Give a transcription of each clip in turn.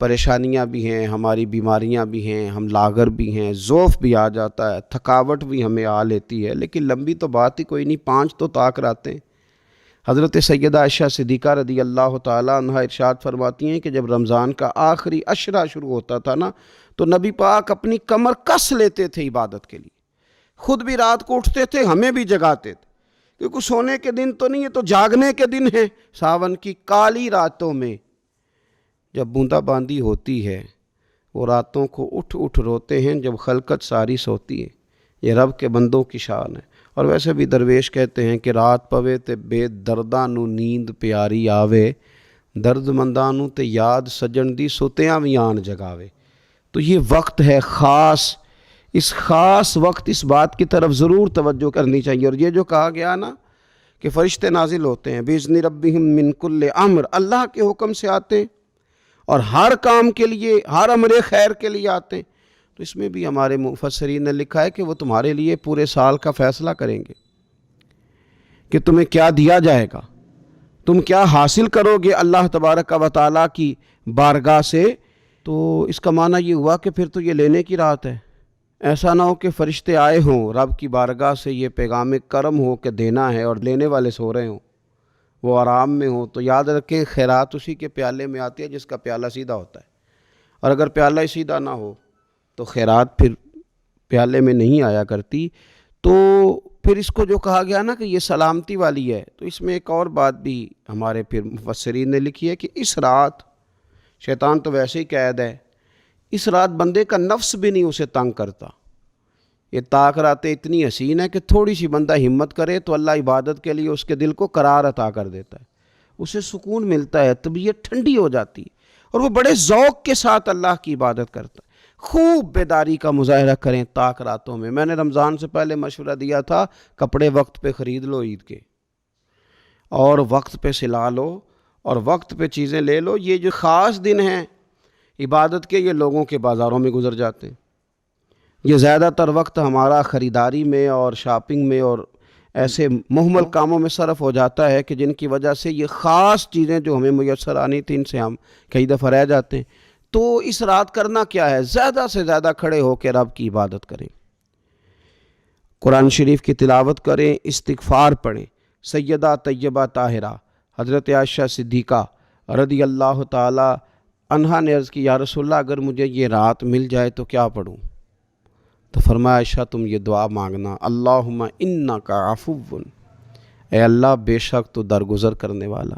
پریشانیاں بھی ہیں، ہماری بیماریاں بھی ہیں، ہم لاغر بھی ہیں، ضعف بھی آ جاتا ہے، تھکاوٹ بھی ہمیں آ لیتی ہے، لیکن لمبی تو بات ہی کوئی نہیں، 5 تو طاق راتیں۔ حضرت سیدہ عائشہ صدیقہ رضی اللہ تعالیٰ عنہا ارشاد فرماتی ہیں کہ جب رمضان کا آخری عشرہ شروع ہوتا تھا نا، تو نبی پاک اپنی کمر کس لیتے تھے عبادت کے لیے، خود بھی رات کو اٹھتے تھے، ہمیں بھی جگاتے تھے، کیونکہ سونے کے دن تو نہیں ہے، تو جاگنے کے دن ہیں۔ ساون کی کالی راتوں میں جب بوندا باندی ہوتی ہے، وہ راتوں کو اٹھ اٹھ روتے ہیں جب خلقت ساری سوتی ہے۔ یہ رب کے بندوں کی شان ہے۔ اور ویسے بھی درویش کہتے ہیں کہ رات پوے تے بے درداں نو نیند پیاری آوے، درد منداں نو تے یاد سجن دی ستیاں وی آن جگاوے۔ تو یہ وقت ہے خاص، اس خاص وقت اس بات کی طرف ضرور توجہ کرنی چاہیے۔ اور یہ جو کہا گیا نا کہ فرشتے نازل ہوتے ہیں بِإِذْنِ رَبِّهِمْ مِنْ كُلِّ امر، اللہ کے حکم سے آتے ہیں اور ہر کام کے لیے، ہر امر خیر کے لیے آتے ہیں، تو اس میں بھی ہمارے مفسرین نے لکھا ہے کہ وہ تمہارے لیے پورے سال کا فیصلہ کریں گے کہ تمہیں کیا دیا جائے گا، تم کیا حاصل کرو گے اللہ تبارک و تعالیٰ کی بارگاہ سے۔ تو اس کا معنی یہ ہوا کہ پھر تو یہ لینے کی رات ہے۔ ایسا نہ ہو کہ فرشتے آئے ہوں رب کی بارگاہ سے، یہ پیغام کرم ہو کہ دینا ہے اور لینے والے سو رہے ہوں، وہ آرام میں ہوں۔ تو یاد رکھیں خیرات اسی کے پیالے میں آتی ہے جس کا پیالہ سیدھا ہوتا ہے، اور اگر پیالہ ہی سیدھا نہ ہو تو خیرات پھر پیالے میں نہیں آیا کرتی۔ تو پھر اس کو جو کہا گیا نا کہ یہ سلامتی والی ہے، تو اس میں ایک اور بات بھی ہمارے پھر مفسرین نے لکھی ہے کہ اس رات، شیطان تو ویسے ہی قید ہے، اس رات بندے کا نفس بھی نہیں اسے تنگ کرتا۔ یہ طاق راتیں اتنی حسین ہے کہ تھوڑی سی بندہ ہمت کرے تو اللہ عبادت کے لیے اس کے دل کو قرار عطا کر دیتا ہے، اسے سکون ملتا ہے، طبیعت ٹھنڈی ہو جاتی ہے، اور وہ بڑے ذوق کے ساتھ اللہ کی عبادت کرتا ہے۔ خوب بیداری کا مظاہرہ کریں طاق راتوں میں۔ میں نے رمضان سے پہلے مشورہ دیا تھا کپڑے وقت پہ خرید لو عید کے، اور وقت پہ سلا لو، اور وقت پہ چیزیں لے لو۔ یہ جو خاص دن ہیں عبادت کے، یہ لوگوں کے بازاروں میں گزر جاتے ہیں۔ یہ زیادہ تر وقت ہمارا خریداری میں اور شاپنگ میں اور ایسے مہمل کاموں میں صرف ہو جاتا ہے کہ جن کی وجہ سے یہ خاص چیزیں جو ہمیں میسر آنی تھیں ان سے ہم کئی دفعہ رہ جاتے ہیں۔ تو اس رات کرنا کیا ہے؟ زیادہ سے زیادہ کھڑے ہو کے رب کی عبادت کریں، قرآن شریف کی تلاوت کریں، استغفار پڑھیں۔ سیدہ طیبہ طاہرہ حضرت عائشہ صدیقہ رضی اللہ تعالی عنہا نے عرض کی یا رسول اللہ اگر مجھے یہ رات مل جائے تو کیا پڑھوں؟ تو فرمایا عائشہ تم یہ دعا مانگنا، اللہم انک عفو، اے اللہ بے شک تو درگزر کرنے والا،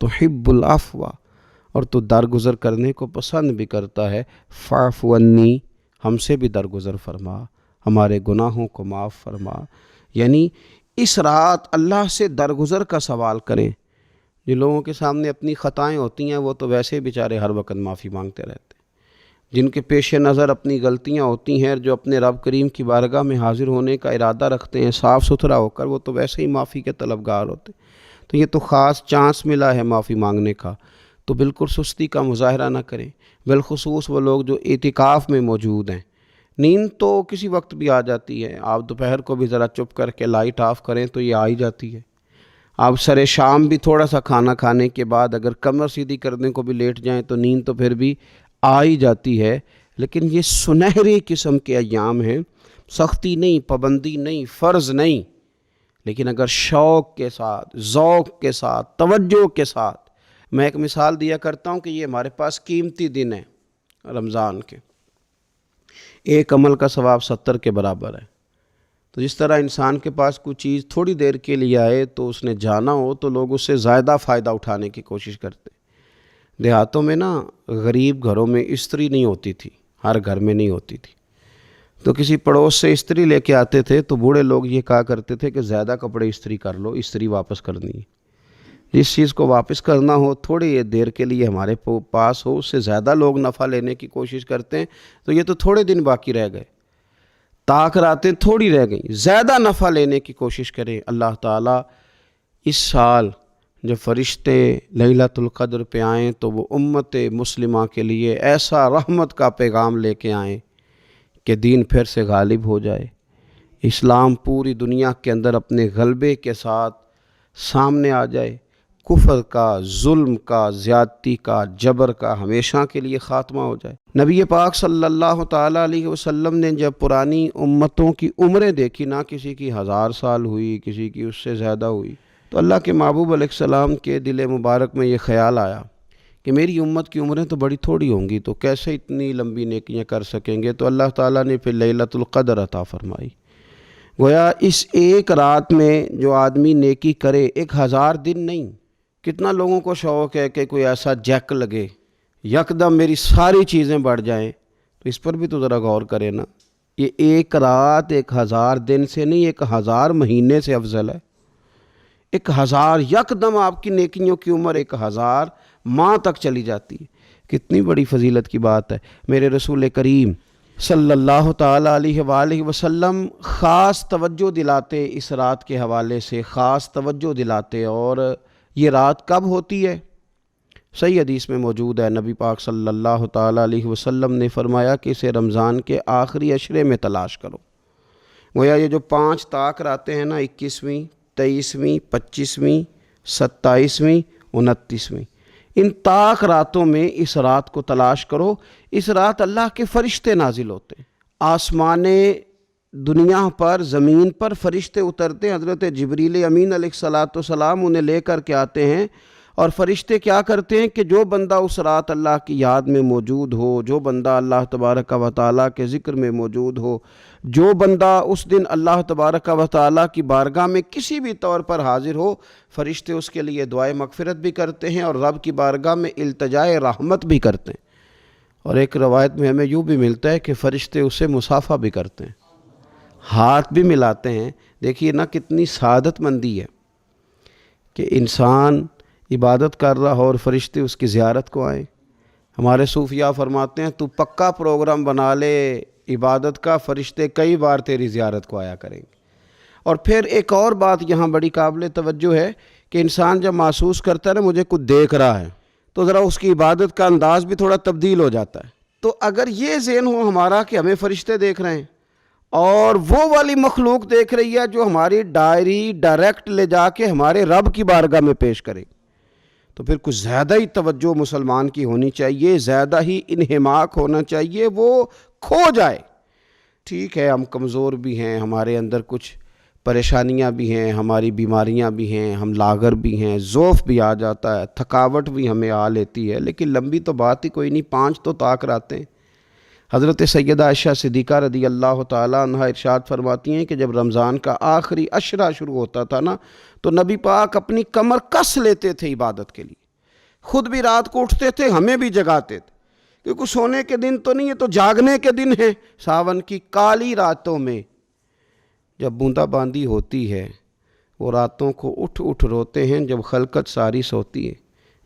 تحب العفو، اور تو درگزر کرنے کو پسند بھی کرتا ہے، فاعف عنی، ہم سے بھی درگزر فرما، ہمارے گناہوں کو معاف فرما۔ یعنی اس رات اللہ سے درگزر کا سوال کریں۔ جن لوگوں کے سامنے اپنی خطائیں ہوتی ہیں وہ تو ویسے بیچارے ہر وقت معافی مانگتے رہتے ہیں، جن کے پیش نظر اپنی غلطیاں ہوتی ہیں، جو اپنے رب کریم کی بارگاہ میں حاضر ہونے کا ارادہ رکھتے ہیں صاف ستھرا ہو کر، وہ تو ویسے ہی معافی کے طلبگار ہوتے ہیں۔ تو یہ تو خاص چانس ملا ہے معافی مانگنے کا، تو بالکل سستی کا مظاہرہ نہ کریں، بالخصوص وہ لوگ جو اعتکاف میں موجود ہیں۔ نیند تو کسی وقت بھی آ جاتی ہے، آپ دوپہر کو بھی ذرا چپ کر کے لائٹ آف کریں تو یہ آ ہی جاتی ہے۔ آپ سر شام بھی تھوڑا سا کھانا کھانے کے بعد اگر کمر سیدھی کرنے کو بھی لیٹ جائیں تو نیند تو پھر بھی آ ہی جاتی ہے۔ لیکن یہ سنہری قسم کے ایام ہیں، سختی نہیں، پابندی نہیں، فرض نہیں، لیکن اگر شوق کے ساتھ، ذوق کے ساتھ، توجہ کے ساتھ، میں ایک مثال دیا کرتا ہوں کہ یہ ہمارے پاس قیمتی دن ہے رمضان کے، ایک عمل کا ثواب 70 کے برابر ہے۔ تو جس طرح انسان کے پاس کوئی چیز تھوڑی دیر کے لیے آئے تو اس نے جانا ہو تو لوگ اس سے زیادہ فائدہ اٹھانے کی کوشش کرتے۔ دیہاتوں میں نا غریب گھروں میں استری نہیں ہوتی تھی، ہر گھر میں نہیں ہوتی تھی، تو کسی پڑوس سے استری لے کے آتے تھے تو بوڑھے لوگ یہ کہا کرتے تھے کہ زیادہ کپڑے استری کر لو، استری واپس کرنی ہے۔ جس چیز کو واپس کرنا ہو تھوڑی دیر کے لیے ہمارے پاس ہو، اس سے زیادہ لوگ نفع لینے کی کوشش کرتے ہیں۔ تو یہ تو تھوڑے دن باقی رہ گئے، طاق راتیں تھوڑی رہ گئیں، زیادہ نفع لینے کی کوشش کریں۔ اللہ تعالیٰ اس سال جب فرشتے لیلۃ القدر پہ آئیں تو وہ امت مسلمہ کے لیے ایسا رحمت کا پیغام لے کے آئیں کہ دین پھر سے غالب ہو جائے، اسلام پوری دنیا کے اندر اپنے غلبے کے ساتھ سامنے آ جائے، کفر کا، ظلم کا، زیادتی کا، جبر کا ہمیشہ کے لیے خاتمہ ہو جائے۔ نبی پاک صلی اللہ تعالیٰ علیہ وسلم نے جب پرانی امتوں کی عمریں دیکھی، نہ کسی کی 1000 سال ہوئی، کسی کی اس سے زیادہ ہوئی، تو اللہ کے محبوب علیہ السلام کے دل مبارک میں یہ خیال آیا کہ میری امت کی عمریں تو بڑی تھوڑی ہوں گی، تو کیسے اتنی لمبی نیکیاں کر سکیں گے؟ تو اللہ تعالیٰ نے پھر لیلۃ القدر عطا فرمائی۔ گویا اس ایک رات میں جو آدمی نیکی کرے، 1000 دن نہیں۔ کتنا لوگوں کو شوق ہے کہ کوئی ایسا جیک لگے، یکدم میری ساری چیزیں بڑھ جائیں، تو اس پر بھی تو ذرا غور کرے نا۔ یہ ایک رات 1000 دن سے نہیں، 1000 مہینے سے افضل ہے۔ 1000 یکدم آپ کی نیکیوں کی عمر 1000 ماہ تک چلی جاتی ہے۔ کتنی بڑی فضیلت کی بات ہے۔ میرے رسول کریم صلی اللہ تعالیٰ علیہ وآلہ وسلم خاص توجہ دلاتے، اس رات کے حوالے سے خاص توجہ دلاتے۔ اور یہ رات کب ہوتی ہے؟ صحیح حدیث میں موجود ہے، نبی پاک صلی اللہ تعالیٰ علیہ وسلم نے فرمایا کہ اسے رمضان کے آخری عشرے میں تلاش کرو۔ گویا یہ جو 5 طاق راتیں ہیں نا، 21ویں، 23ویں، 25ویں، 27ویں، 29ویں، ان طاق راتوں میں اس رات کو تلاش کرو۔ اس رات اللہ کے فرشتے نازل ہوتے ہیں، آسمان دنیا پر، زمین پر فرشتے اترتے ہیں۔ حضرت جبریل امین علیہ السلام انہیں لے کر کے آتے ہیں، اور فرشتے کیا کرتے ہیں کہ جو بندہ اس رات اللہ کی یاد میں موجود ہو، جو بندہ اللہ تبارک و تعالیٰ کے ذکر میں موجود ہو، جو بندہ اس دن اللہ تبارک و تعالیٰ کی بارگاہ میں کسی بھی طور پر حاضر ہو، فرشتے اس کے لیے دعائے مغفرت بھی کرتے ہیں اور رب کی بارگاہ میں التجائے رحمت بھی کرتے ہیں۔ اور ایک روایت میں ہمیں یوں بھی ملتا ہے کہ فرشتے اسے مصافحہ بھی کرتے ہیں، ہاتھ بھی ملاتے ہیں۔ دیکھیے نا کتنی سعادت مندی ہے کہ انسان عبادت کر رہا ہو اور فرشتے اس کی زیارت کو آئیں۔ ہمارے صوفیاء فرماتے ہیں تو پکا پروگرام بنا لے عبادت کا، فرشتے کئی بار تیری زیارت کو آیا کریں گے۔ اور پھر ایک اور بات یہاں بڑی قابل توجہ ہے کہ انسان جب محسوس کرتا ہے نا مجھے کچھ دیکھ رہا ہے، تو ذرا اس کی عبادت کا انداز بھی تھوڑا تبدیل ہو جاتا ہے۔ تو اگر یہ ذہن ہو ہمارا کہ ہمیں فرشتے دیکھ رہے ہیں اور وہ والی مخلوق دیکھ رہی ہے جو ہماری ڈائری ڈائریکٹ لے جا کے ہمارے رب کی بارگاہ میں پیش کرے، تو پھر کچھ زیادہ ہی توجہ مسلمان کی ہونی چاہیے، زیادہ ہی انہماک ہونا چاہیے، وہ کھو جائے۔ ٹھیک ہے ہم کمزور بھی ہیں، ہمارے اندر کچھ پریشانیاں بھی ہیں، ہماری بیماریاں بھی ہیں، ہم لاغر بھی ہیں، ضعف بھی آ جاتا ہے، تھکاوٹ بھی ہمیں آ لیتی ہے، لیکن لمبی تو بات ہی کوئی نہیں، 5 تو طاق راتیں۔ حضرت سیدہ عائشہ صدیقہ رضی اللہ تعالیٰ عنہا ارشاد فرماتی ہیں کہ جب رمضان کا آخری عشرہ شروع ہوتا تھا نا، تو نبی پاک اپنی کمر کس لیتے تھے عبادت کے لیے، خود بھی رات کو اٹھتے تھے، ہمیں بھی جگاتے تھے، کیونکہ سونے کے دن تو نہیں ہے، تو جاگنے کے دن ہیں۔ ساون کی کالی راتوں میں جب بوندا باندی ہوتی ہے، وہ راتوں کو اٹھ اٹھ روتے ہیں جب خلقت ساری سوتی ہے۔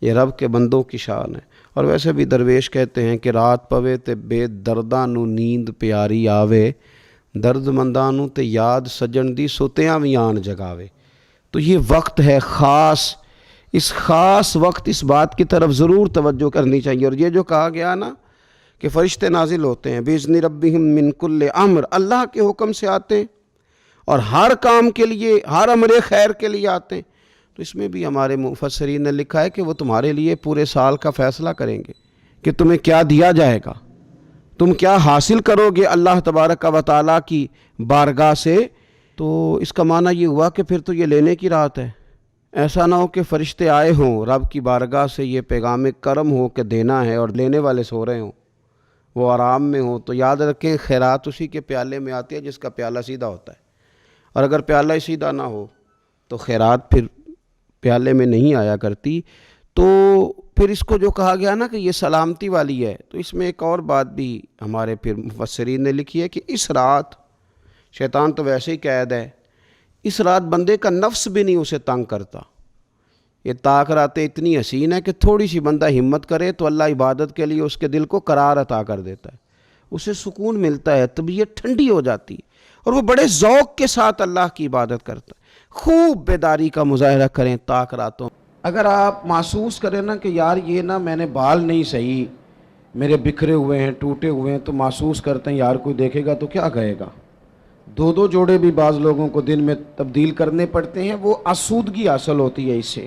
یہ رب کے بندوں کی شان ہے۔ اور ویسے بھی درویش کہتے ہیں کہ رات پوے تے بے درداں نو نیند پیاری آوے، درد منداں نو تے یاد سجن دی ستیاں وی آن جگاوے۔ تو یہ وقت ہے خاص، اس خاص وقت اس بات کی طرف ضرور توجہ کرنی چاہیے۔ اور یہ جو کہا گیا نا کہ فرشتے نازل ہوتے ہیں بِإِذْنِ رَبِّهِمْ مِنْ كُلِّ امر، اللہ کے حکم سے آتے ہیں اور ہر کام کے لیے، ہر امر خیر کے لیے آتے ہیں۔ تو اس میں بھی ہمارے مفسرین نے لکھا ہے کہ وہ تمہارے لیے پورے سال کا فیصلہ کریں گے کہ تمہیں کیا دیا جائے گا، تم کیا حاصل کرو گے اللہ تبارک و تعالیٰ کی بارگاہ سے۔ تو اس کا معنی یہ ہوا کہ پھر تو یہ لینے کی رات ہے۔ ایسا نہ ہو کہ فرشتے آئے ہوں رب کی بارگاہ سے یہ پیغام کرم ہو کہ دینا ہے اور لینے والے سو رہے ہوں، وہ آرام میں ہوں۔ تو یاد رکھیں خیرات اسی کے پیالے میں آتی ہے جس کا پیالہ سیدھا ہوتا ہے، اور اگر پیالہ ہی سیدھا نہ ہو تو خیرات پھر پیالے میں نہیں آیا کرتی۔ تو پھر اس کو جو کہا گیا نا کہ یہ سلامتی والی ہے، تو اس میں ایک اور بات بھی ہمارے پھر مفسرین نے لکھی ہے کہ اس رات شیطان تو ویسے ہی قید ہے، اس رات بندے کا نفس بھی نہیں اسے تنگ کرتا۔ یہ طاق راتیں اتنی حسین ہے کہ تھوڑی سی بندہ ہمت کرے تو اللہ عبادت کے لیے اس کے دل کو قرار عطا کر دیتا ہے، اسے سکون ملتا ہے، طبیعت ٹھنڈی ہو جاتی ہے، اور وہ بڑے ذوق کے ساتھ اللہ کی عبادت کرتا ہے۔ خوب بیداری کا مظاہرہ کریں طاق راتوں۔ اگر آپ محسوس کریں نا کہ یار یہ نا میں نے بال نہیں صحیح، میرے بکھرے ہوئے ہیں، ٹوٹے ہوئے ہیں، تو محسوس کرتے ہیں یار کوئی دیکھے گا تو کیا کہے گا۔ 2 جوڑے بھی بعض لوگوں کو دن میں تبدیل کرنے پڑتے ہیں، وہ آسودگی حاصل ہوتی ہے اس سے۔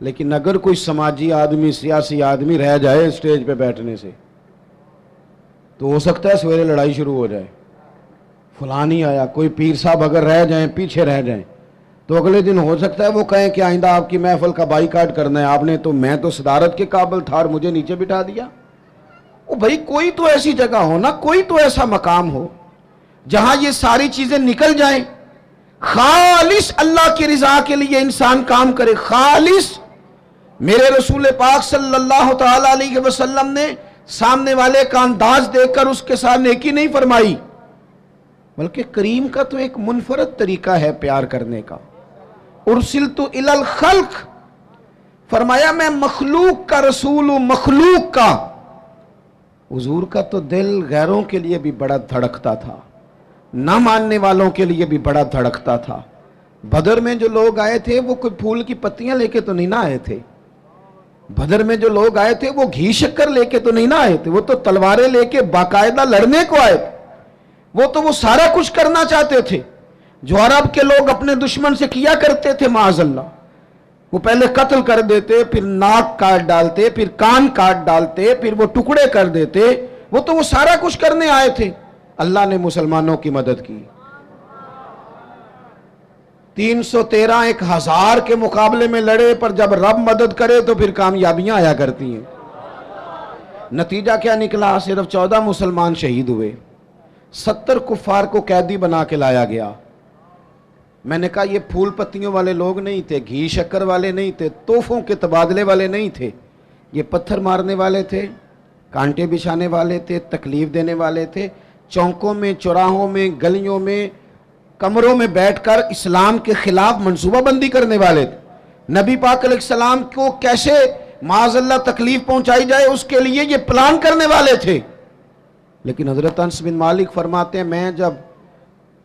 لیکن اگر کوئی سماجی آدمی سیاسی آدمی رہ جائے اسٹیج پہ بیٹھنے سے تو ہو سکتا ہے سویرے لڑائی شروع ہو جائے، فلاں نہیں آیا۔ کوئی پیر صاحب اگر رہ جائیں، پیچھے رہ جائیں، تو اگلے دن ہو سکتا ہے وہ کہیں کہ آئندہ آپ کی محفل کا بائیکاٹ کرنا ہے، آپ نے تو، میں تو صدارت کے قابل تھا اور مجھے نیچے بٹھا دیا۔ او بھائی کوئی تو ایسی جگہ ہو نا، کوئی تو ایسا مقام ہو جہاں یہ ساری چیزیں نکل جائیں، خالص اللہ کی رضا کے لیے انسان کام کرے، خالص۔ میرے رسول پاک صلی اللہ تعالی علیہ وسلم نے سامنے والے کا انداز دیکھ کر اس کے ساتھ نیکی نہیں فرمائی، بلکہ کریم کا تو ایک منفرد طریقہ ہے پیار کرنے کا۔ ارسلت الی الخلق، فرمایا میں مخلوق کا رسول ہوں، مخلوق کا۔ حضور کا تو دل غیروں کے لیے بھی بڑا دھڑکتا تھا، نہ ماننے والوں کے لیے بھی بڑا دھڑکتا تھا۔ بدر میں جو لوگ آئے تھے وہ کوئی پھول کی پتیاں لے کے تو نہیں نہ آئے تھے، بدر میں جو لوگ آئے تھے وہ گھی شکر لے کے تو نہیں نہ آئے تھے، وہ تو تلواریں لے کے باقاعدہ لڑنے کو آئے تھے، وہ سارا کچھ کرنا چاہتے تھے جو عرب کے لوگ اپنے دشمن سے کیا کرتے تھے معاذ اللہ۔ وہ پہلے قتل کر دیتے، پھر ناک کاٹ ڈالتے، پھر کان کاٹ ڈالتے، پھر وہ ٹکڑے کر دیتے، وہ سارا کچھ کرنے آئے تھے۔ اللہ نے مسلمانوں کی مدد کی، 313 1000 کے مقابلے میں لڑے، پر جب رب مدد کرے تو پھر کامیابیاں آیا کرتی ہیں۔ نتیجہ کیا نکلا؟ صرف 14 مسلمان شہید ہوئے، 70 کفار کو قیدی بنا کے لایا گیا۔ میں نے کہا یہ پھول پتیوں والے لوگ نہیں تھے، گھی شکر والے نہیں تھے، تحفوں کے تبادلے والے نہیں تھے، یہ پتھر مارنے والے تھے، کانٹے بچھانے والے تھے، تکلیف دینے والے تھے، چوکوں میں، چوراہوں میں، گلیوں میں، کمروں میں بیٹھ کر اسلام کے خلاف منصوبہ بندی کرنے والے تھے۔ نبی پاک علیہ السلام کو کیسے معاذ اللہ تکلیف پہنچائی جائے اس کے لیے یہ پلان کرنے والے تھے۔ لیکن حضرت انس بن مالک فرماتے ہیں میں جب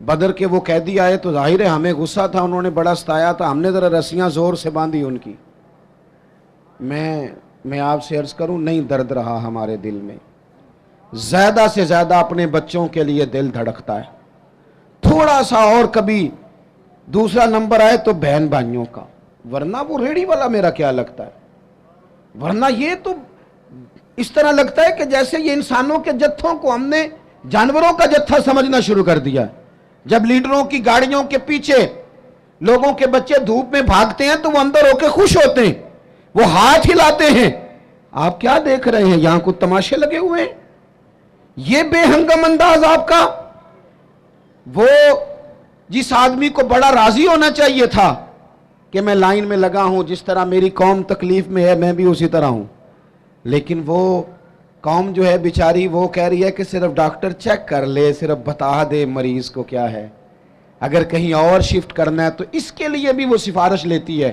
بدر کے وہ قیدی آئے تو ظاہر ہے ہمیں غصہ تھا، انہوں نے بڑا ستایا تھا، ہم نے ذرا رسیاں زور سے باندھی ان کی۔ میں آپ سے عرض کروں نہیں درد رہا ہمارے دل میں، زیادہ سے زیادہ اپنے بچوں کے لیے دل دھڑکتا ہے، تھوڑا سا اور کبھی دوسرا نمبر آئے تو بہن بھائیوں کا، ورنہ وہ ریڑھی والا میرا کیا لگتا ہے، ورنہ یہ تو اس طرح لگتا ہے کہ جیسے یہ انسانوں کے جتھوں کو ہم نے جانوروں کا جتھا سمجھنا شروع کر دیا۔ جب لیڈروں کی گاڑیوں کے پیچھے لوگوں کے بچے دھوپ میں بھاگتے ہیں تو وہ اندر ہو کے خوش ہوتے ہیں، وہ ہاتھ ہلاتے ہیں۔ آپ کیا دیکھ رہے ہیں؟ یہاں کچھ تماشے لگے ہوئے ہیں؟ یہ بے ہنگم انداز آپ کا، وہ جس آدمی کو بڑا راضی ہونا چاہیے تھا کہ میں لائن میں لگا ہوں، جس طرح میری قوم تکلیف میں ہے میں بھی اسی طرح ہوں، لیکن وہ قوم جو ہے بیچاری وہ کہہ رہی ہے کہ صرف ڈاکٹر چیک کر لے، صرف بتا دے مریض کو کیا ہے، اگر کہیں اور شفٹ کرنا ہے تو اس کے لیے بھی وہ سفارش لیتی ہے۔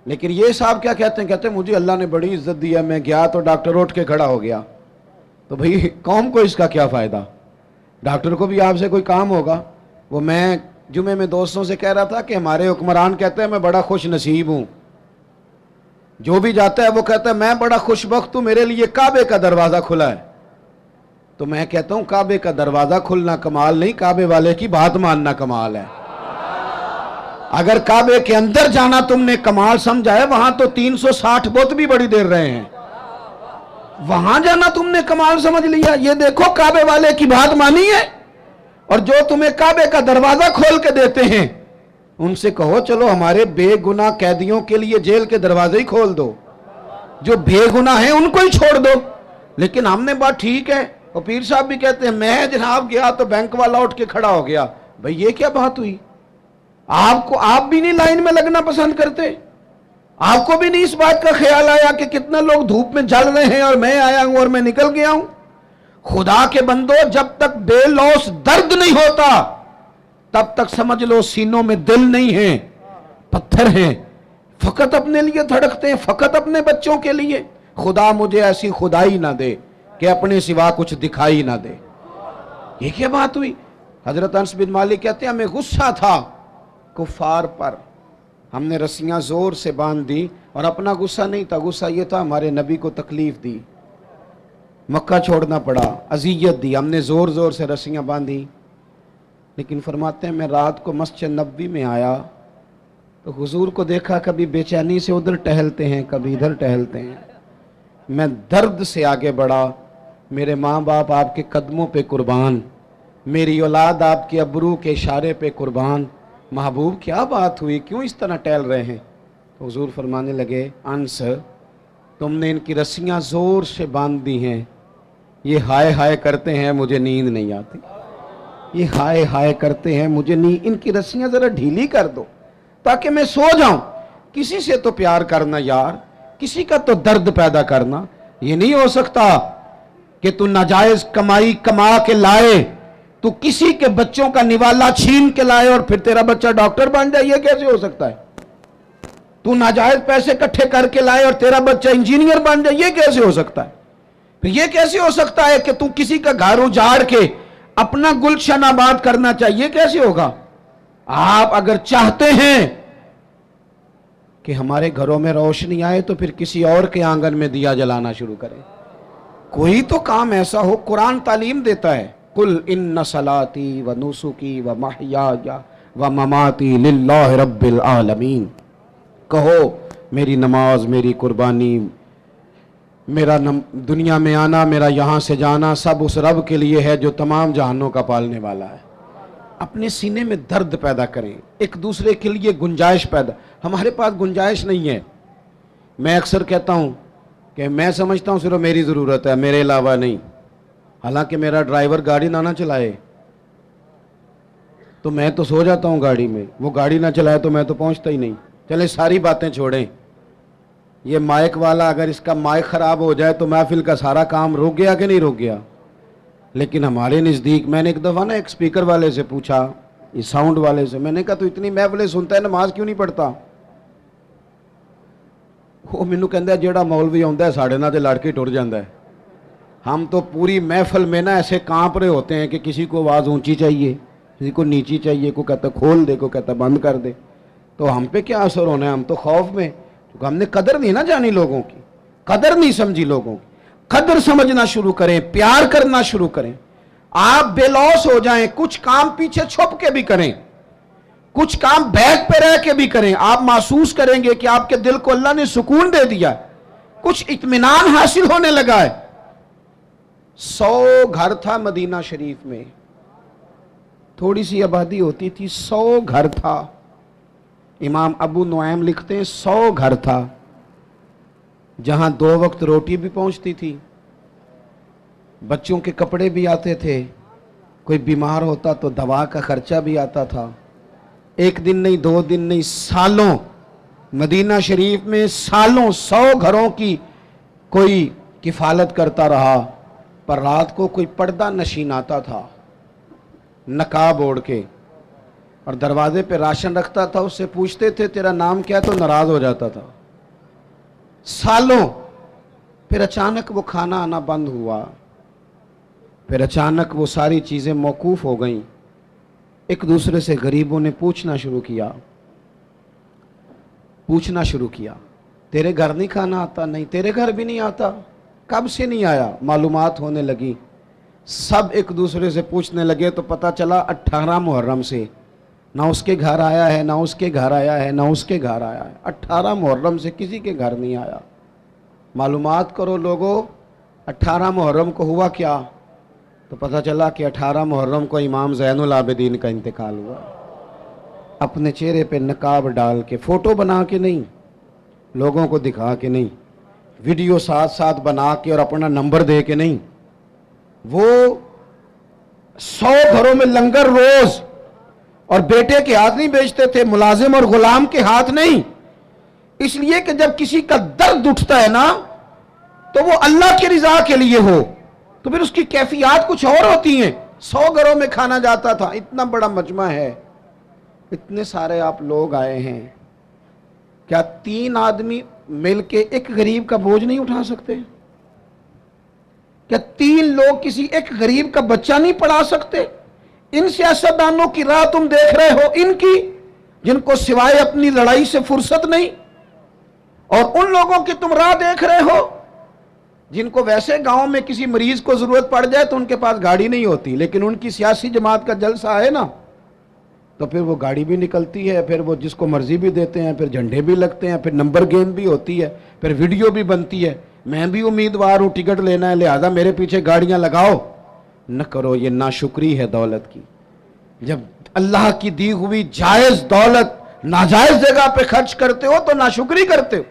لیکن یہ صاحب کیا کہتے ہیں؟ کہتے ہیں مجھے اللہ نے بڑی عزت دی ہے، میں گیا تو ڈاکٹر اٹھ کے کھڑا ہو گیا۔ تو بھئی قوم کو اس کا کیا فائدہ؟ ڈاکٹر کو بھی آپ سے کوئی کام ہوگا۔ وہ میں جمعے میں دوستوں سے کہہ رہا تھا کہ ہمارے حکمران کہتے ہیں میں بڑا خوش نصیب ہوں، جو بھی جاتا ہے وہ کہتا ہے میں بڑا خوش بخت ہوں، میرے لیے کعبے کا دروازہ کھلا ہے۔ تو میں کہتا ہوں کعبے کا دروازہ کھلنا کمال نہیں، کعبے والے کی بات ماننا کمال ہے۔ اگر کعبے کے اندر جانا تم نے کمال سمجھا ہے، وہاں تو 360 بت بھی بڑی دیر رہے ہیں، وہاں جانا تم نے کمال سمجھ لیا۔ یہ دیکھو کعبے والے کی بات مانی ہے، اور جو تمہیں کعبے کا دروازہ کھول کے دیتے ہیں ان سے کہو چلو ہمارے بے گناہ قیدیوں کے لیے جیل کے دروازے ہی کھول دو، جو بے گناہ ہیں ان کو ہی چھوڑ دو۔ لیکن ہم نے بات ٹھیک ہے، اور پیر صاحب بھی کہتے ہیں میں جناب گیا تو بینک والا اٹھ کے کھڑا ہو گیا۔ بھئی یہ کیا بات ہوئی؟ آپ بھی نہیں لائن میں لگنا پسند کرتے؟ آپ کو بھی نہیں اس بات کا خیال آیا کہ کتنا لوگ دھوپ میں جل رہے ہیں اور میں آیا ہوں اور میں نکل گیا ہوں؟ خدا کے بندو، جب تک بے لوث درد نہیں ہوتا تب تک سمجھ لو سینوں میں دل نہیں ہے، پتھر ہیں، فقط اپنے لیے دھڑکتے ہیں، فقط اپنے بچوں کے لیے۔ خدا مجھے ایسی خدائی نہ دے کہ اپنے سوا کچھ دکھائی نہ دے۔ یہ کیا بات ہوئی؟ حضرت انس بن مالک کہتے ہیں ہمیں غصہ تھا کفار پر، ہم نے رسیاں زور سے باندھ دی، اور اپنا غصہ نہیں تھا، غصہ یہ تھا ہمارے نبی کو تکلیف دی، مکہ چھوڑنا پڑا، اذیت دی، ہم نے زور زور سے رسیاں باندھی۔ لیکن فرماتے ہیں میں رات کو مسجد نبوی میں آیا تو حضور کو دیکھا کبھی بے چینی سے ادھر ٹہلتے ہیں کبھی ادھر ٹہلتے ہیں. میں درد سے آگے بڑھا. میرے ماں باپ آپ کے قدموں پہ قربان, میری اولاد آپ کے ابرو کے اشارے پہ قربان. محبوب کیا بات ہوئی, کیوں اس طرح ٹہل رہے ہیں؟ تو حضور فرمانے لگے, انس تم نے ان کی رسیاں زور سے باندھ دی ہیں, یہ ہائے ہائے کرتے ہیں مجھے نیند نہیں آتی, یہ ہائے ہائے کرتے ہیں مجھے نیند, ان کی رسیاں ذرا ڈھیلی کر دو تاکہ میں سو جاؤں. کسی سے تو پیار کرنا یار, کسی کا تو درد پیدا کرنا. یہ نہیں ہو سکتا کہ تو ناجائز کمائی کما کے لائے, تو کسی کے بچوں کا نوالا چھین کے لائے اور پھر تیرا بچہ ڈاکٹر بن جائے, یہ کیسے ہو سکتا ہے؟ تو ناجائز پیسے اکٹھے کر کے لائے اور تیرا بچہ انجینئر بن جائے, یہ کیسے ہو سکتا ہے؟ پھر یہ کیسے ہو سکتا ہے کہ تو کسی کا گھر اجاڑ کے اپنا گلشن آباد کرنا چاہیے, کیسے ہوگا؟ آپ اگر چاہتے ہیں کہ ہمارے گھروں میں روشنی آئے تو پھر کسی اور کے آنگن میں دیا جلانا شروع کریں. کوئی تو کام ایسا ہو. قرآن تعلیم دیتا ہے, قل ان صلاتی و نسکی و محیای و مماتی للہ رب العالمین. کہو میری نماز, میری قربانی, میرا دنیا میں آنا, میرا یہاں سے جانا سب اس رب کے لیے ہے جو تمام جہانوں کا پالنے والا ہے. اپنے سینے میں درد پیدا کریں, ایک دوسرے کے لیے گنجائش پیدا. ہمارے پاس گنجائش نہیں ہے. میں اکثر کہتا ہوں کہ میں سمجھتا ہوں صرف میری ضرورت ہے, میرے علاوہ نہیں. حالانکہ میرا ڈرائیور گاڑی نہ چلائے تو میں تو سو جاتا ہوں گاڑی میں, وہ گاڑی نہ چلائے تو میں تو پہنچتا ہی نہیں. چلے ساری باتیں چھوڑیں, یہ مائک والا اگر اس کا مائک خراب ہو جائے تو محفل کا سارا کام رک گیا کہ نہیں رک گیا؟ لیکن ہمارے نزدیک, میں نے ایک دفعہ نا ایک سپیکر والے سے پوچھا, یہ ساؤنڈ والے سے, میں نے کہا تو اتنی محفلیں سنتا ہے, نماز کیوں نہیں پڑھتا؟ وہ مینوں کہندا ہے جیڑا مولوی آندا ہے ساڑے نال تے لڑ کے ٹر جاندا ہے. ہم تو پوری محفل میں نا ایسے کانپ رہے ہوتے ہیں کہ کسی کو آواز اونچی چاہیے, کسی کو نیچی چاہیے, کو کہتا کھول دے, کو کہتا بند کر دے. تو ہم پہ کیا اثر ہونا ہے؟ ہم تو خوف میں, کیونکہ ہم نے قدر نہیں نا جانی لوگوں کی, قدر نہیں سمجھی لوگوں کی. قدر سمجھنا شروع کریں, پیار کرنا شروع کریں. آپ بے لوث ہو جائیں, کچھ کام پیچھے چھپ کے بھی کریں, کچھ کام بیک پہ رہ کے بھی کریں. آپ محسوس کریں گے کہ آپ کے دل کو اللہ نے سکون دے دیا, کچھ اطمینان حاصل ہونے لگا ہے. 100 گھر تھا مدینہ شریف میں, تھوڑی سی آبادی ہوتی تھی, 100 گھر تھا. امام ابو نعیم لکھتے ہیں 100 گھر تھا, جہاں 2 وقت روٹی بھی پہنچتی تھی, بچوں کے کپڑے بھی آتے تھے, کوئی بیمار ہوتا تو دوا کا خرچہ بھی آتا تھا. 1 دن نہیں, 2 دن نہیں, سالوں مدینہ شریف میں سالوں 100 گھروں کی کوئی کفالت کرتا رہا. پر رات کو کوئی پردہ نشین آتا تھا نقاب اوڑھ کے, اور دروازے پہ راشن رکھتا تھا, اس سے پوچھتے تھے تیرا نام کیا, تو ناراض ہو جاتا تھا. سالوں. پھر اچانک وہ کھانا آنا بند ہوا, پھر اچانک وہ ساری چیزیں موقوف ہو گئیں. ایک دوسرے سے غریبوں نے پوچھنا شروع کیا, تیرے گھر نہیں کھانا آتا؟ نہیں. تیرے گھر بھی نہیں آتا؟ کب سے نہیں آیا؟ معلومات ہونے لگی. سب ایک دوسرے سے پوچھنے لگے تو پتہ چلا 18 محرم سے نہ اس کے گھر آیا ہے, نہ اس کے گھر آیا ہے, نہ اس کے گھر آیا ہے. 18 محرم سے کسی کے گھر نہیں آیا. معلومات کرو لوگوں, 18 محرم کو ہوا کیا؟ تو پتہ چلا کہ 18 محرم کو امام زین العابدین کا انتقال ہوا. اپنے چہرے پہ نقاب ڈال کے, فوٹو بنا کے نہیں, لوگوں کو دکھا کے نہیں, ویڈیو ساتھ ساتھ بنا کے اور اپنا نمبر دے کے نہیں. وہ 100 گھروں میں لنگر روز, اور بیٹے کے ہاتھ نہیں بیچتے تھے, ملازم اور غلام کے ہاتھ نہیں. اس لیے کہ جب کسی کا درد اٹھتا ہے نا تو وہ اللہ کی رضا کے لیے ہو, تو پھر اس کی کیفیات کچھ اور ہوتی ہیں. 100 گھروں میں کھانا جاتا تھا. اتنا بڑا مجمع ہے, اتنے سارے آپ لوگ آئے ہیں, کیا 3 آدمی مل کے ایک غریب کا بوجھ نہیں اٹھا سکتے؟ کیا 3 لوگ کسی ایک غریب کا بچہ نہیں پڑھا سکتے؟ ان سیاستدانوں کی راہ تم دیکھ رہے ہو, ان کی جن کو سوائے اپنی لڑائی سے فرصت نہیں, اور ان لوگوں کی تم راہ دیکھ رہے ہو جن کو ویسے گاؤں میں کسی مریض کو ضرورت پڑ جائے تو ان کے پاس گاڑی نہیں ہوتی, لیکن ان کی سیاسی جماعت کا جلسہ ہے نا تو پھر وہ گاڑی بھی نکلتی ہے، پھر وہ جس کو مرضی بھی دیتے ہیں، پھر جھنڈے بھی لگتے ہیں، پھر نمبر گیم بھی ہوتی ہے، پھر ویڈیو بھی بنتی ہے۔ میں بھی امیدوار ہوں، ٹکٹ لینا ہے، لہذا میرے پیچھے گاڑیاں لگاؤ۔ نہ کرو، یہ ناشکری ہے دولت کی۔ جب اللہ کی دی ہوئی جائز دولت ناجائز جگہ پہ خرچ کرتے ہو تو ناشکری کرتے ہو۔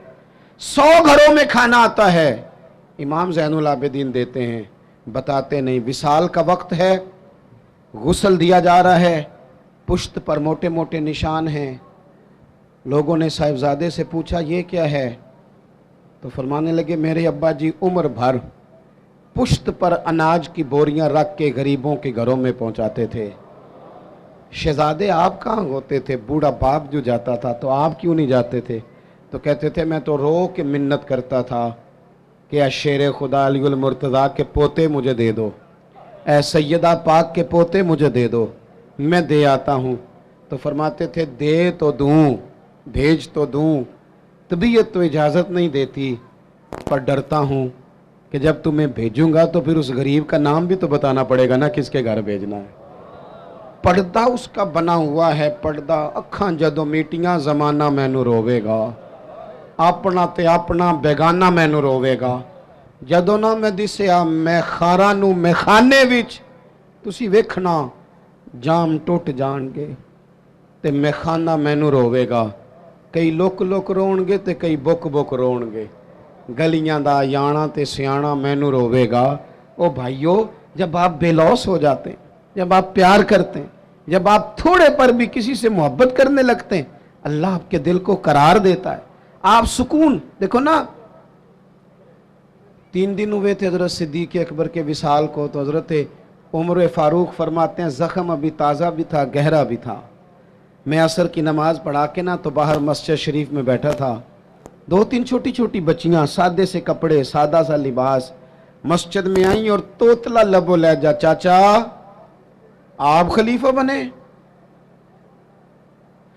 100 گھروں میں کھانا آتا ہے، امام زین العابدین دیتے ہیں، بتاتے نہیں۔ وصال کا وقت ہے، غسل دیا جا رہا ہے، پشت پر موٹے موٹے نشان ہیں۔ لوگوں نے صاحبزادے سے پوچھا یہ کیا ہے؟ تو فرمانے لگے میرے ابا جی عمر بھر پشت پر اناج کی بوریاں رکھ کے غریبوں کے گھروں میں پہنچاتے تھے۔ شہزادے آپ کہاں ہوتے تھے؟ بوڑھا باپ جو جاتا تھا تو آپ کیوں نہیں جاتے تھے؟ تو کہتے تھے میں تو رو کے منت کرتا تھا کہ اے شیر خدا علی المرتضیٰ کے پوتے مجھے دے دو، اے سیدہ پاک کے پوتے مجھے دے دو، میں دے آتا ہوں۔ تو فرماتے تھے دے تو دوں، بھیج تو دوں، طبیعت تو اجازت نہیں دیتی، پر ڈرتا ہوں کہ جب تمہیں بھیجوں گا تو پھر اس غریب کا نام بھی تو بتانا پڑے گا نا کس کے گھر بھیجنا ہے۔ پردہ اس کا بنا ہوا ہے، پردہ اکھاں جدوں میٹیاں زمانہ مینوں رووے گا، اپنا تے اپنا بیگانہ مینوں رووے گا، جدوں نہ میں دسیا میں خاراں نوں میخانے وچ تسی ویکھنا جام ٹوٹ جان گے تے میخانہ مینوں رووے گا۔ کئی لک لک رون گے تے کئی بک بک رون گے، گلیاں دا یانا تے سیانا مینوں رووے گا۔ او بھائیو، جب آپ بے لوث ہو جاتے ہیں، جب آپ پیار کرتے ہیں، جب آپ تھوڑے پر بھی کسی سے محبت کرنے لگتے ہیں، اللہ آپ کے دل کو قرار دیتا ہے، آپ سکون۔ دیکھو نا، 3 دن ہوئے تھے حضرت صدیق اکبر کے وصال کو، تو حضرت عمر فاروق فرماتے ہیں زخم ابھی تازہ بھی تھا، گہرا بھی تھا۔ میں عصر کی نماز پڑھا کے نا تو باہر مسجد شریف میں بیٹھا تھا، 2-3 چھوٹی چھوٹی بچیاں سادے سے کپڑے، سادہ سا لباس مسجد میں آئیں اور توتلا لب و لہجہ، چاچا آپ خلیفہ بنے؟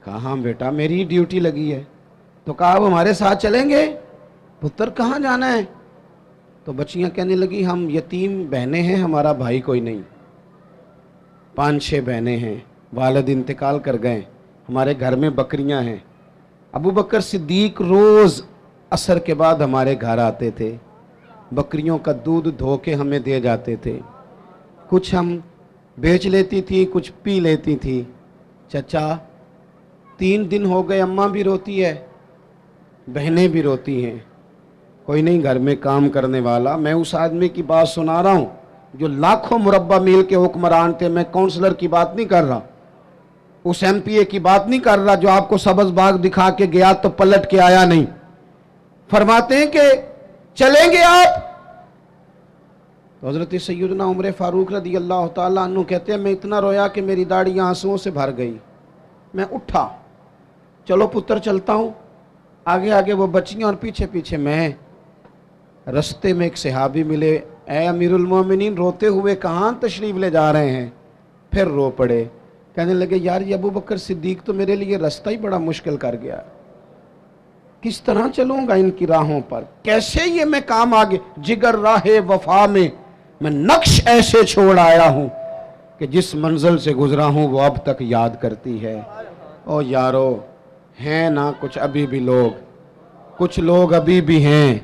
کہا ہاں بیٹا میری ڈیوٹی لگی ہے۔ تو کہا آپ ہمارے ساتھ چلیں گے؟ پتر کہاں جانا ہے؟ تو بچیاں کہنے لگی ہم یتیم بہنیں ہیں، ہمارا بھائی کوئی نہیں، 5-6 بہنیں ہیں، والد انتقال کر گئے، ہمارے گھر میں بکریاں ہیں۔ ابو بکر صدیق روز عصر کے بعد ہمارے گھر آتے تھے، بکریوں کا دودھ دھو کے ہمیں دے جاتے تھے، کچھ ہم بیچ لیتی تھی، کچھ پی لیتی تھی۔ چچا 3 دن ہو گئے، اماں بھی روتی ہے، بہنیں بھی روتی ہیں، کوئی نہیں گھر میں کام کرنے والا۔ میں اس آدمی کی بات سنا رہا ہوں جو لاکھوں مربع میل کے حکمران تھے، میں کونسلر کی بات نہیں کر رہا، اس ایم پی اے کی بات نہیں کر رہا جو آپ کو سبز باغ دکھا کے گیا تو پلٹ کے آیا نہیں۔ فرماتے ہیں کہ چلیں گے آپ؟ تو حضرت سیدنا عمر فاروق رضی اللہ تعالیٰ عنہ کہتے ہیں میں اتنا رویا کہ میری داڑھی آنسوؤں سے بھر گئی۔ میں اٹھا، چلو پتر چلتا ہوں، آگے آگے وہ بچیاں اور پیچھے پیچھے میں۔ رستے میں ایک صحابی ملے، اے امیر المومنین روتے ہوئے کہاں تشریف لے جا رہے ہیں؟ پھر رو پڑے، کہنے لگے یار یہ ابو بکر صدیق تو میرے لیے رستہ ہی بڑا مشکل کر گیا، کس طرح چلوں گا ان کی راہوں پر، کیسے یہ میں کام آگے؟ جگر راہ وفا میں میں نقش ایسے چھوڑ آیا ہوں کہ جس منزل سے گزرا ہوں وہ اب تک یاد کرتی ہے۔ او یارو، ہیں نا کچھ ابھی بھی لوگ، کچھ لوگ ابھی بھی ہیں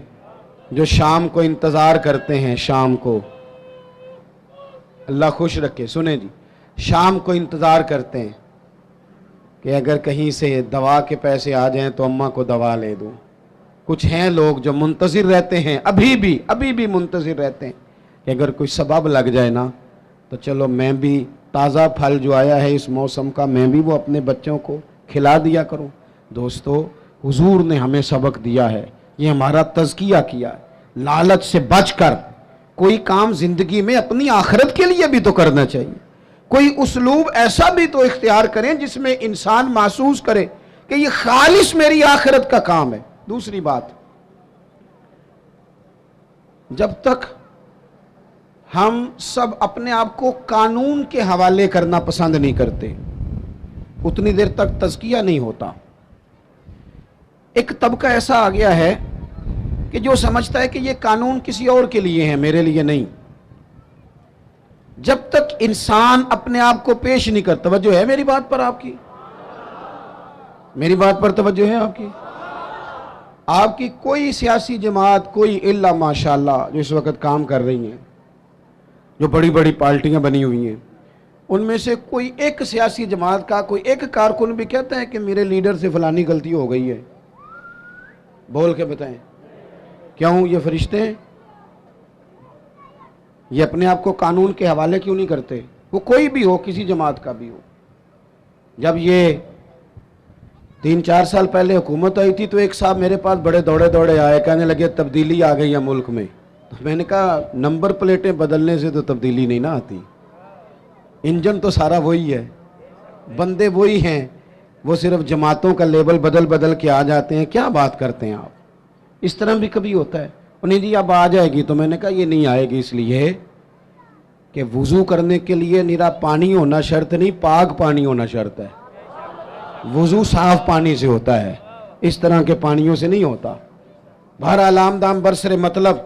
جو شام کو انتظار کرتے ہیں، شام کو اللہ خوش رکھے، سنیں جی، شام کو انتظار کرتے ہیں کہ اگر کہیں سے دوا کے پیسے آ جائیں تو اماں کو دوا لے دوں۔ کچھ ہیں لوگ جو منتظر رہتے ہیں، ابھی بھی منتظر رہتے ہیں کہ اگر کوئی سبب لگ جائے نا تو چلو میں بھی تازہ پھل جو آیا ہے اس موسم کا میں بھی وہ اپنے بچوں کو کھلا دیا کروں۔ دوستو، حضور نے ہمیں سبق دیا ہے، یہ ہمارا تزکیہ کیا ہے، لالچ سے بچ کر کوئی کام زندگی میں اپنی آخرت کے لیے بھی تو کرنا چاہیے، کوئی اسلوب ایسا بھی تو اختیار کریں جس میں انسان محسوس کرے کہ یہ خالص میری آخرت کا کام ہے۔ دوسری بات، جب تک ہم سب اپنے آپ کو قانون کے حوالے کرنا پسند نہیں کرتے اتنی دیر تک تزکیہ نہیں ہوتا۔ ایک طبقہ ایسا آ گیا ہے کہ جو سمجھتا ہے کہ یہ قانون کسی اور کے لیے ہے، میرے لیے نہیں۔ جب تک انسان اپنے آپ کو پیش نہیں کرتا، توجہ ہے میری بات پر آپ کی؟ میری بات پر توجہ ہے آپ کی؟ آپ کی کوئی سیاسی جماعت، کوئی الا ماشاءاللہ جو اس وقت کام کر رہی ہیں، جو بڑی بڑی پارٹیاں بنی ہوئی ہیں، ان میں سے کوئی ایک سیاسی جماعت کا کوئی ایک کارکن بھی کہتا ہے کہ میرے لیڈر سے فلانی غلطی ہو گئی ہے؟ بول کے بتائیں۔ کیوں؟ یہ فرشتے ہیں؟ یہ اپنے آپ کو قانون کے حوالے کیوں نہیں کرتے؟ وہ کوئی بھی ہو، کسی جماعت کا بھی ہو۔ جب یہ 3-4 سال پہلے حکومت آئی تھی تو ایک صاحب میرے پاس بڑے دوڑے آئے، کہنے لگے تبدیلی آ گئی ہے ملک میں۔ تو میں نے کہا نمبر پلیٹیں بدلنے سے تو تبدیلی نہیں نہ آتی، انجن تو سارا وہی ہے، بندے وہی ہیں، وہ صرف جماعتوں کا لیبل بدل کے آ جاتے ہیں۔ کیا بات کرتے ہیں آپ؟ اس طرح بھی کبھی ہوتا ہے؟ انہیں جی اب آ جائے گی، تو میں نے کہا یہ نہیں آئے گی، اس لیے کہ وضو کرنے کے لیے نرا پانی ہونا شرط نہیں، پاک پانی ہونا شرط ہے۔ وضو صاف پانی سے ہوتا ہے، اس طرح کے پانیوں سے نہیں ہوتا۔ بہرحال آمدام برسر مطلب،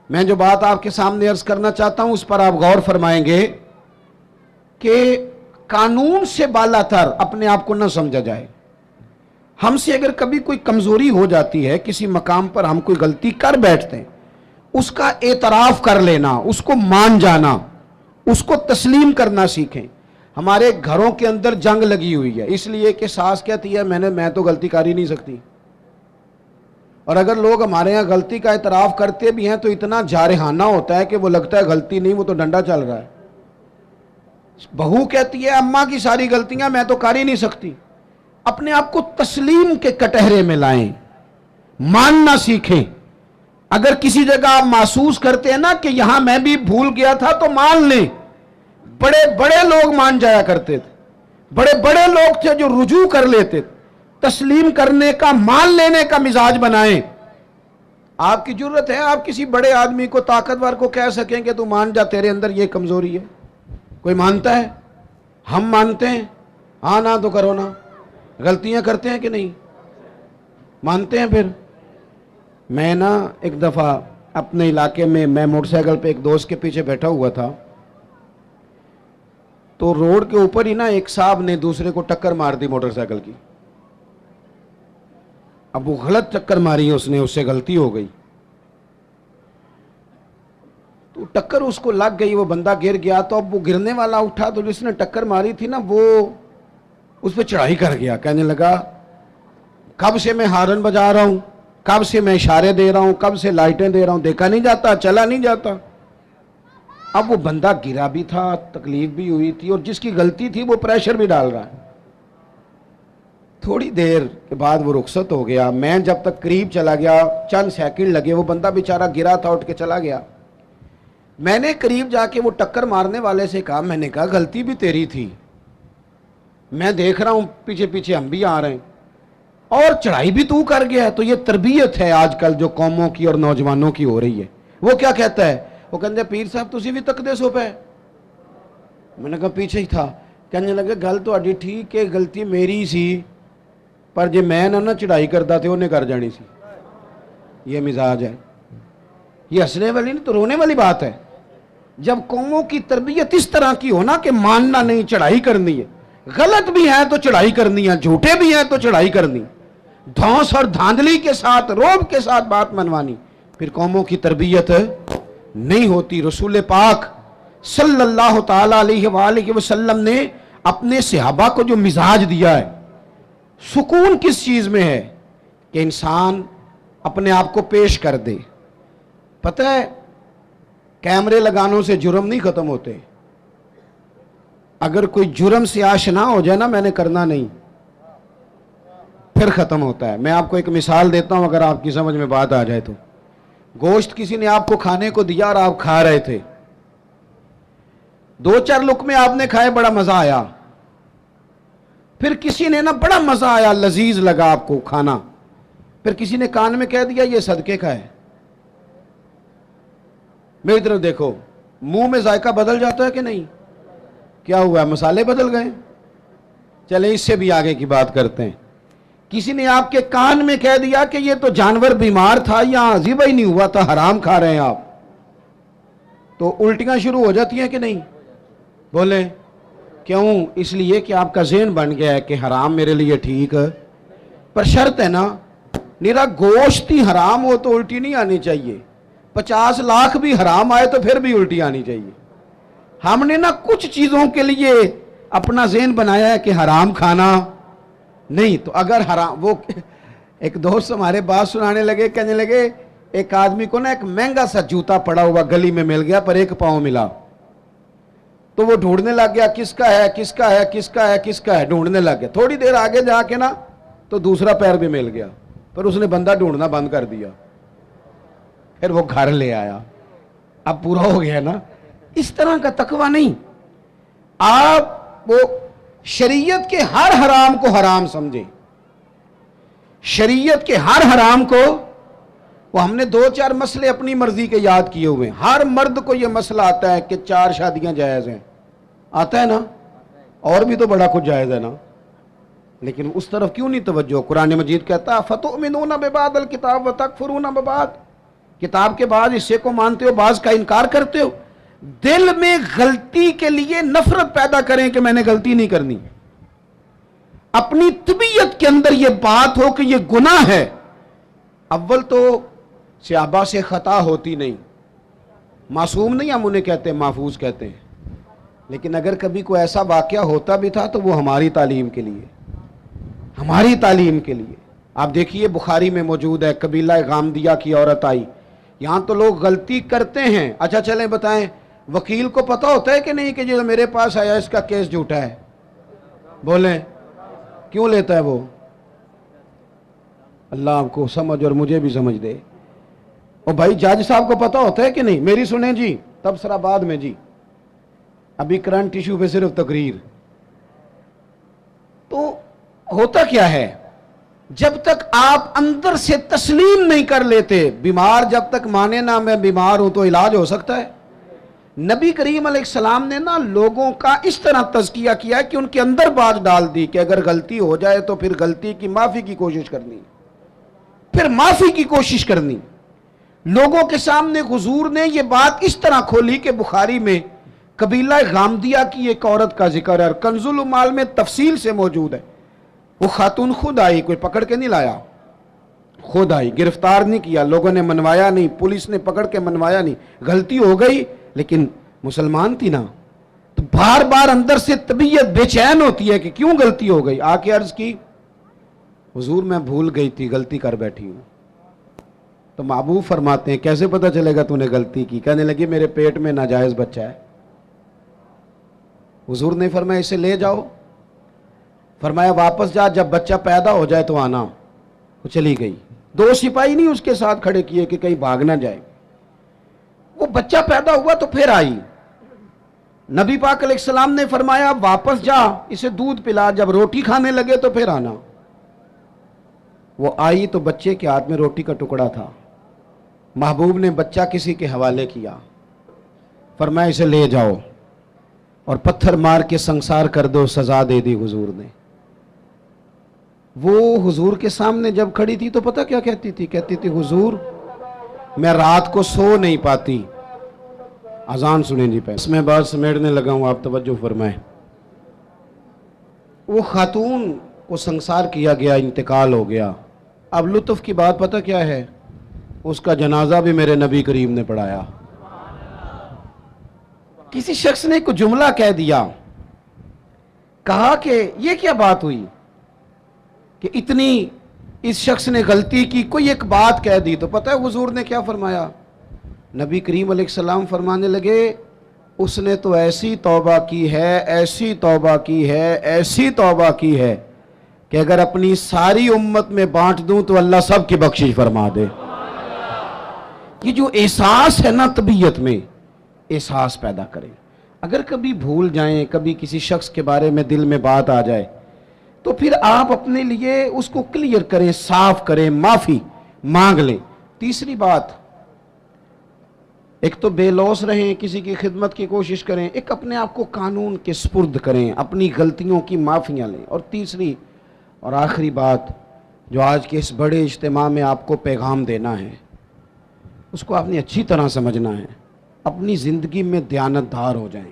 میں جو بات آپ کے سامنے عرض کرنا چاہتا ہوں اس پر آپ غور فرمائیں گے کہ قانون سے بالا تر اپنے آپ کو نہ سمجھا جائے۔ ہم سے اگر کبھی کوئی کمزوری ہو جاتی ہے، کسی مقام پر ہم کوئی غلطی کر بیٹھتے ہیں، اس کا اعتراف کر لینا، اس کو مان جانا، اس کو تسلیم کرنا سیکھیں۔ ہمارے گھروں کے اندر جنگ لگی ہوئی ہے، اس لیے کہ ساس کہتی ہے میں تو غلطی کر ہی نہیں سکتی، اور اگر لوگ ہمارے ہاں غلطی کا اعتراف کرتے بھی ہیں تو اتنا جارحانہ ہوتا ہے کہ وہ لگتا ہے غلطی نہیں، وہ تو ڈنڈا چل رہا ہے۔ بہو کہتی ہے اماں کی ساری غلطیاں میں تو کر ہی نہیں سکتی۔ اپنے آپ کو تسلیم کے کٹہرے میں لائیں، ماننا سیکھیں۔ اگر کسی جگہ آپ محسوس کرتے ہیں نا کہ یہاں میں بھی بھول گیا تھا تو مان لیں۔ بڑے بڑے لوگ مان جایا کرتے تھے، بڑے بڑے لوگ تھے جو رجوع کر لیتے تھے۔ تسلیم کرنے کا، مان لینے کا مزاج بنائیں۔ آپ کی جرت ہے آپ کسی بڑے آدمی کو، طاقتور کو کہہ سکیں کہ تو مان جا، تیرے اندر یہ کمزوری ہے؟ کوئی مانتا ہے؟ ہم مانتے ہیں؟ ہاں نہ تو کرو نا۔ غلطیاں کرتے ہیں کہ نہیں؟ مانتے ہیں پھر؟ میں نا ایک دفعہ اپنے علاقے میں موٹر سائیکل پہ ایک دوست کے پیچھے بیٹھا ہوا تھا، تو روڈ کے اوپر ہی نا ایک صاحب نے دوسرے کو ٹکر مار دی موٹر سائیکل کی۔ اب وہ غلط ٹکر ماری ہے اس نے، اس سے غلطی ہو گئی تو ٹکر اس کو لگ گئی، وہ بندہ گر گیا۔ تو اب وہ گرنے والا اٹھا تو جس نے ٹکر ماری تھی نا وہ اس پہ چڑھائی کر گیا، کہنے لگا کب سے میں ہارن بجا رہا ہوں، کب سے میں اشارے دے رہا ہوں، کب سے لائٹیں دے رہا ہوں، دیکھا نہیں جاتا، چلا نہیں جاتا۔ اب وہ بندہ گرا بھی تھا، تکلیف بھی ہوئی تھی، اور جس کی غلطی تھی وہ پریشر بھی ڈال رہا ہے۔ تھوڑی دیر کے بعد وہ رخصت ہو گیا۔ میں جب تک قریب چلا گیا، چند سیکنڈ لگے، وہ بندہ بیچارہ گرا تھا، اٹھ کے چلا گیا۔ میں نے قریب جا کے وہ ٹکر مارنے والے سے کہا، میں نے کہا غلطی بھی تیری تھی، میں دیکھ رہا ہوں پیچھے پیچھے ہم بھی آ رہے ہیں، اور چڑھائی بھی تو کر گیا ہے۔ تو یہ تربیت ہے آج کل جو قوموں کی اور نوجوانوں کی ہو رہی ہے۔ وہ کیا کہتا ہے؟ وہ کہتے پیر صاحب تسی بھی تکدے سو پہ؟ میں نے کہا پیچھے ہی تھا۔ کہنے لگے گل تو اڈی ٹھیک ہے، غلطی میری سی، پر جے میں نہ چڑھائی کرتا تھے انہیں کر جانی سی۔ یہ مزاج ہے، یہ ہنسنے والی نہیں تو رونے والی بات ہے۔ جب قوموں کی تربیت اس طرح کی ہونا کہ ماننا نہیں، چڑھائی کرنی ہے، غلط بھی ہے تو چڑھائی کرنی ہے، جھوٹے بھی ہیں تو چڑھائی کرنی، دھونس اور دھاندلی کے ساتھ، روب کے ساتھ بات منوانی، پھر قوموں کی تربیت نہیں ہوتی۔ رسول پاک صلی اللہ تعالی علیہ وآلہ وسلم نے اپنے صحابہ کو جو مزاج دیا ہے، سکون کس چیز میں ہے؟ کہ انسان اپنے آپ کو پیش کر دے۔ پتہ ہے کیمرے لگانوں سے جرم نہیں ختم ہوتے۔ اگر کوئی جرم سے آشنا ہو جائے نا، میں نے کرنا نہیں، پھر ختم ہوتا ہے۔ میں آپ کو ایک مثال دیتا ہوں اگر آپ کی سمجھ میں بات آ جائے تو۔ گوشت کسی نے آپ کو کھانے کو دیا اور آپ کھا رہے تھے، 2-4 لقمے آپ نے کھائے، بڑا مزہ آیا، پھر کسی نے نا بڑا مزہ آیا، لذیذ لگا آپ کو کھانا، پھر کسی نے کان میں کہہ دیا یہ صدقے کا ہے۔ میری طرف دیکھو، منہ میں ذائقہ بدل جاتا ہے کہ نہیں؟ کیا ہوا ہے؟ مسالے بدل گئے؟ چلیں اس سے بھی آگے کی بات کرتے ہیں۔ کسی نے آپ کے کان میں کہہ دیا کہ یہ تو جانور بیمار تھا یا ذبح ہی نہیں ہوا تھا، حرام کھا رہے ہیں آپ۔ تو الٹیاں شروع ہو جاتی ہیں کہ نہیں؟ بولیں کیوں؟ اس لیے کہ آپ کا ذہن بن گیا ہے کہ حرام میرے لیے ٹھیک ہے، پر شرط ہے نا، میرا گوشت ہی حرام ہو تو الٹی نہیں آنی چاہیے، 50 لاکھ بھی حرام آئے تو پھر بھی الٹی آنی چاہیے۔ ہم نے نا کچھ چیزوں کے لیے اپنا ذہن بنایا ہے کہ حرام کھانا نہیں، تو اگر حرام، وہ ایک دوست ہمارے بات سنانے لگے، کہنے لگے ایک آدمی کو نا ایک مہنگا سا جوتا پڑا ہوا گلی میں مل گیا پر 1 پاؤں ملا، تو وہ ڈھونڈنے لگ گیا کس کا ہے کس کا ہے کس کا ہے کس کا ہے، ڈھونڈنے لگ گیا، تھوڑی دیر آگے جا کے نا تو دوسرا پیر بھی مل گیا، پر اس نے بندہ ڈھونڈنا بند کر دیا، پھر وہ گھر لے آیا، اب پورا ہو گیا نا۔ اس طرح کا تقوی نہیں، آپ وہ شریعت کے ہر حرام کو حرام سمجھیں، شریعت کے ہر حرام کو، وہ ہم نے 2-4 مسئلے اپنی مرضی کے یاد کیے ہوئے ہیں، ہر مرد کو یہ مسئلہ آتا ہے کہ 4 شادیاں جائز ہیں، آتا ہے نا، اور بھی تو بڑا کچھ جائز ہے نا، لیکن اس طرف کیوں نہیں توجہ؟ قرآن مجید کہتا ہے فَتُؤْمِنُونَ بِبَعْضِ الْكِتَابِ وَتَكْفُرُونَ بِبَعْضٍ، کتاب کے بعض حصے کو مانتے ہو، بعض کا انکار کرتے ہو۔ دل میں غلطی کے لیے نفرت پیدا کریں کہ میں نے غلطی نہیں کرنی، اپنی طبیعت کے اندر یہ بات ہو کہ یہ گناہ ہے، اول تو صحابہ سے خطا ہوتی نہیں، معصوم نہیں ہم انہیں کہتے، محفوظ کہتے ہیں، لیکن اگر کبھی کوئی ایسا واقعہ ہوتا بھی تھا تو وہ ہماری تعلیم کے لیے، ہماری تعلیم کے لیے۔ آپ دیکھیے بخاری میں موجود ہے، قبیلہ غامدیہ کی عورت آئی، یہاں تو لوگ غلطی کرتے ہیں، اچھا چلیں بتائیں وکیل کو پتہ ہوتا ہے کہ نہیں کہ جو میرے پاس آیا اس کا کیس جھوٹا ہے؟ بولیں کیوں لیتا ہے وہ؟ اللہ آپ کو سمجھ اور مجھے بھی سمجھ دے۔ اور بھائی جج صاحب کو پتہ ہوتا ہے کہ نہیں؟ میری سنیں جی، تبصرہ بعد میں جی، ابھی کرنٹ ایشو پہ صرف تقریر۔ تو ہوتا کیا ہے، جب تک آپ اندر سے تسلیم نہیں کر لیتے، بیمار جب تک مانے نا میں بیمار ہوں تو علاج ہو سکتا ہے؟ نبی کریم علیہ السلام نے نا لوگوں کا اس طرح تزکیہ کیا کہ ان کے اندر بات ڈال دی کہ اگر غلطی ہو جائے تو پھر غلطی کی معافی کی کوشش کرنی، پھر معافی کی کوشش کرنی۔ لوگوں کے سامنے حضور نے یہ بات اس طرح کھولی کہ بخاری میں قبیلہ غامدیہ کی ایک عورت کا ذکر ہے، اور کنز العمال میں تفصیل سے موجود ہے۔ وہ خاتون خود آئی، کوئی پکڑ کے نہیں لایا، خود آئی، گرفتار نہیں کیا، لوگوں نے منوایا نہیں، پولیس نے پکڑ کے منوایا نہیں، غلطی ہو گئی لیکن مسلمان تھی نا، تو بار بار اندر سے طبیعت بے چین ہوتی ہے کہ کیوں غلطی ہو گئی۔ آ کے عرض کی حضور میں بھول گئی تھی، غلطی کر بیٹھی ہوں۔ تو محبوب فرماتے ہیں کیسے پتہ چلے گا تو نے غلطی کی؟ کہنے لگی میرے پیٹ میں ناجائز بچہ ہے۔ حضور نے فرمایا اسے لے جاؤ، فرمایا واپس جا، جب بچہ پیدا ہو جائے تو آنا۔ وہ چلی گئی، 2 سپاہی نہیں اس کے ساتھ کھڑے کیے کہ کہیں بھاگ نہ جائے۔ وہ بچہ پیدا ہوا تو پھر آئی، نبی پاک علیہ السلام نے فرمایا واپس جا، اسے دودھ پلا، جب روٹی کھانے لگے تو پھر آنا۔ وہ آئی تو بچے کے ہاتھ میں روٹی کا ٹکڑا تھا، محبوب نے بچہ کسی کے حوالے کیا، فرمایا اسے لے جاؤ اور پتھر مار کے سنسار کر دو، سزا دے دی حضور نے۔ وہ حضور کے سامنے جب کھڑی تھی تو پتہ کیا کہتی تھی؟ کہتی تھی حضور میں رات کو سو نہیں پاتی۔ اذان سنیں جی پہلے، اس میں بات سمیٹنے لگا ہوں، آپ توجہ فرمائیں۔ وہ خاتون کو سنسار کیا گیا، انتقال ہو گیا۔ اب لطف کی بات پتہ کیا ہے؟ اس کا جنازہ بھی میرے نبی کریم نے پڑھایا۔ کسی شخص نے کوئی جملہ کہہ دیا، کہا کہ یہ کیا بات ہوئی کہ اتنی اس شخص نے غلطی کی، کوئی ایک بات کہہ دی، تو پتہ ہے حضور نے کیا فرمایا؟ نبی کریم علیہ السلام فرمانے لگے اس نے تو ایسی توبہ کی ہے، ایسی توبہ کی ہے، ایسی توبہ کی ہے کہ اگر اپنی ساری امت میں بانٹ دوں تو اللہ سب کی بخشش فرما دے۔ یہ جو احساس ہے نا طبیعت میں، احساس پیدا کریں۔ اگر کبھی بھول جائیں، کبھی کسی شخص کے بارے میں دل میں بات آ جائے تو پھر آپ اپنے لیے اس کو کلیئر کریں، صاف کریں، معافی مانگ لیں۔ تیسری بات، ایک تو بے لوث رہیں، کسی کی خدمت کی کوشش کریں، ایک اپنے آپ کو قانون کے سپرد کریں، اپنی غلطیوں کی معافیاں لیں۔ اور تیسری اور آخری بات جو آج کے اس بڑے اجتماع میں آپ کو پیغام دینا ہے، اس کو آپ نے اچھی طرح سمجھنا ہے۔ اپنی زندگی میں دیانتدار ہو جائیں.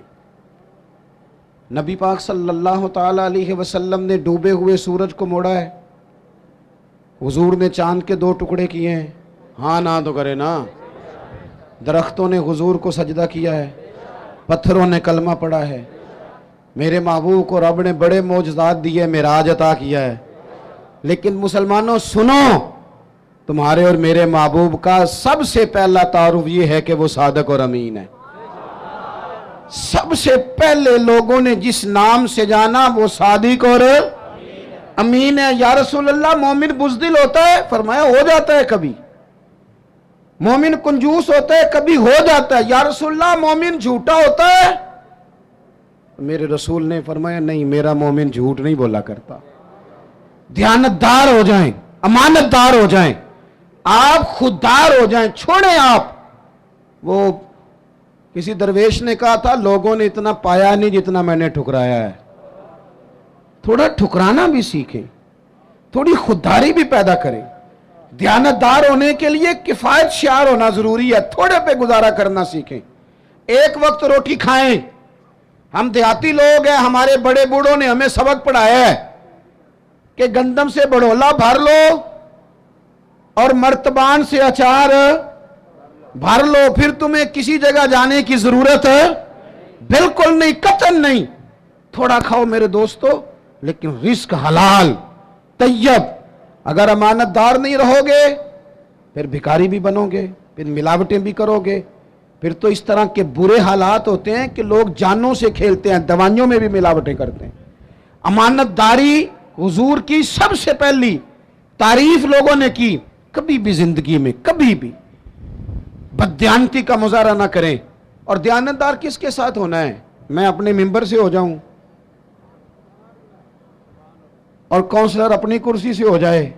نبی پاک صلی اللہ تعالی علیہ وسلم نے ڈوبے ہوئے سورج کو موڑا ہے. حضور نے چاند کے 2 ٹکڑے کیے ہیں. ہاں نہ تو کرے نا. درختوں نے حضور کو سجدہ کیا ہے, پتھروں نے کلمہ پڑھا ہے. میرے محبوب کو رب نے بڑے معجزات دیے, معراج عطا کیا ہے. لیکن مسلمانوں سنو, تمہارے اور میرے محبوب کا سب سے پہلا تعارف یہ ہے کہ وہ صادق اور امین ہے. سب سے پہلے لوگوں نے جس نام سے جانا وہ صادق اور امین ہے. یا رسول اللہ مومن بزدل ہوتا ہے؟ فرمایا ہو جاتا ہے کبھی. مومن کنجوس ہوتا ہے؟ کبھی ہو جاتا ہے. یا رسول اللہ مومن جھوٹا ہوتا ہے؟ میرے رسول نے فرمایا نہیں, میرا مومن جھوٹ نہیں بولا کرتا. دیانتدار ہو جائیں, امانتدار ہو جائیں, آپ خوددار ہو جائیں. چھوڑیں آپ. وہ کسی درویش نے کہا تھا لوگوں نے اتنا پایا نہیں جتنا میں نے ٹھکرایا ہے. تھوڑا ٹھکرانا بھی سیکھیں, تھوڑی خودداری بھی پیدا کریں. دیانتدار ہونے کے لیے کفایت شعار ہونا ضروری ہے. تھوڑے پہ گزارا کرنا سیکھیں. ایک وقت روٹی کھائیں. ہم دیہاتی لوگ ہیں, ہمارے بڑے بوڑھوں نے ہمیں سبق پڑھایا ہے کہ گندم سے بڑولا بھر لو اور مرتبان سے اچار بھر لو, پھر تمہیں کسی جگہ جانے کی ضرورت بالکل نہیں, قطعاً نہیں. تھوڑا کھاؤ میرے دوستو, لیکن رزق حلال طیب. اگر امانتدار نہیں رہو گے پھر بھکاری بھی بنو گے, پھر ملاوٹیں بھی کرو گے. پھر تو اس طرح کے برے حالات ہوتے ہیں کہ لوگ جانوں سے کھیلتے ہیں, دوائیوں میں بھی ملاوٹیں کرتے ہیں. امانتداری حضور کی سب سے پہلی تعریف لوگوں نے کی. کبھی بھی زندگی میں کبھی بھی بددیانتی کا مظاہرہ نہ کریں. اور دیانتدار کس کے ساتھ ہونا ہے؟ میں اپنے ممبر سے ہو جاؤں اور کونسلر اپنی کرسی سے ہو جائے,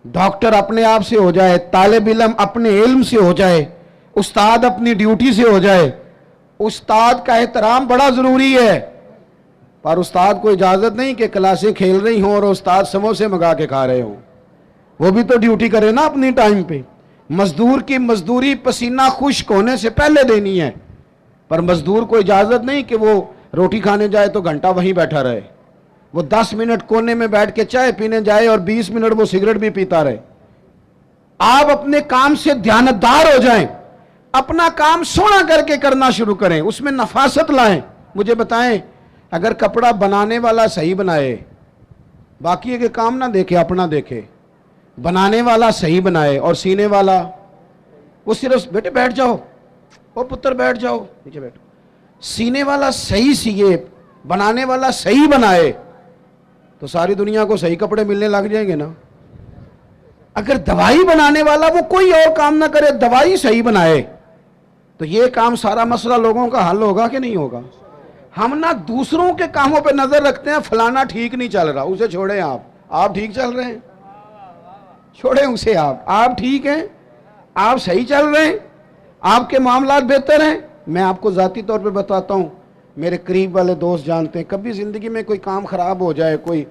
ڈاکٹر اپنے آپ سے ہو جائے, طالب علم اپنے علم سے ہو جائے, استاد اپنی ڈیوٹی سے ہو جائے. استاد کا احترام بڑا ضروری ہے, پر استاد کو اجازت نہیں کہ کلاسیں کھیل رہی ہوں اور استاد سموسے منگا کے کھا رہے ہوں. وہ بھی تو ڈیوٹی کرے نا اپنی ٹائم پہ. مزدور کی مزدوری پسینہ خشک ہونے سے پہلے دینی ہے, پر مزدور کو اجازت نہیں کہ وہ روٹی کھانے جائے تو گھنٹہ وہیں بیٹھا رہے. وہ 10 منٹ کونے میں بیٹھ کے چائے پینے جائے اور 20 منٹ وہ سگریٹ بھی پیتا رہے. آپ اپنے کام سے دیانتدار ہو جائیں, اپنا کام سونا کر کے کرنا شروع کریں, اس میں نفاست لائیں. مجھے بتائیں, اگر کپڑا بنانے والا صحیح بنائے, باقی کے کام نہ دیکھے اپنا دیکھے, بنانے والا صحیح بنائے اور سینے والا وہ صرف بیٹے بیٹھ جاؤ, او پتر بیٹھ جاؤ, نیچے بیٹھو, سینے والا صحیح سیے, بنانے والا صحیح بنائے, تو ساری دنیا کو صحیح کپڑے ملنے لگ جائیں گے نا. اگر دوائی بنانے والا وہ کوئی اور کام نہ کرے, دوائی صحیح بنائے, تو یہ کام سارا مسئلہ لوگوں کا حل ہوگا کہ نہیں ہوگا؟ ہم نہ دوسروں کے کاموں پہ نظر رکھتے ہیں, فلانا ٹھیک نہیں چل رہا, اسے چھوڑیں. آپ ٹھیک چل رہے ہیں, چھوڑیں اسے. آپ ٹھیک ہیں, آپ صحیح چل رہے ہیں, آپ کے معاملات بہتر ہیں. میں آپ کو ذاتی طور پہ بتاتا ہوں, میرے قریب والے دوست جانتے ہیں, کبھی زندگی میں کوئی کام خراب ہو جائے, کوئی